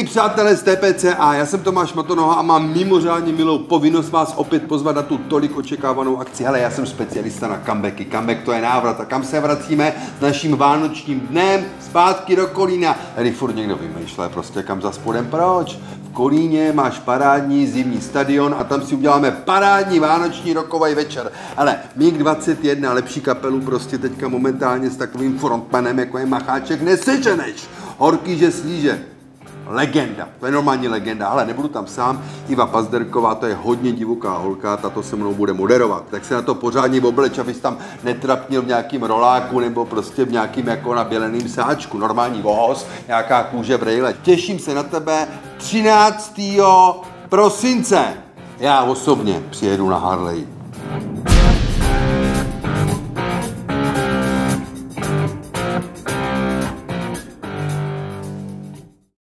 Milí přátelé z TPCA, já jsem Tomáš Matonoha a mám mimořádně milou povinnost vás opět pozvat na tu tolik očekávanou akci. Hele, já jsem specialista na comebacky. Comeback to je návrat. A kam se vracíme s naším vánočním dnem? Zpátky do Kolína. Tady furt někdo vymýšlel prostě kam za spodem. Proč? V Kolíně máš parádní zimní stadion a tam si uděláme parádní vánoční rokový večer. Ale MiG 21, lepší kapelu prostě teďka momentálně s takovým frontmanem, jako je Macháček, neseženeš. Horký, že slíže. Legenda, to je normální legenda, ale nebudu tam sám. Iva Pazderková, to je hodně divoká holka, tato se mnou bude moderovat. Tak se na to pořádně obleč, abys tam netrapnil v nějakým roláku nebo prostě v nějakým jako naběleným sáčku. Normální vohoz, nějaká kůže brejle. Těším se na tebe 13. prosince. Já osobně přijedu na Harley.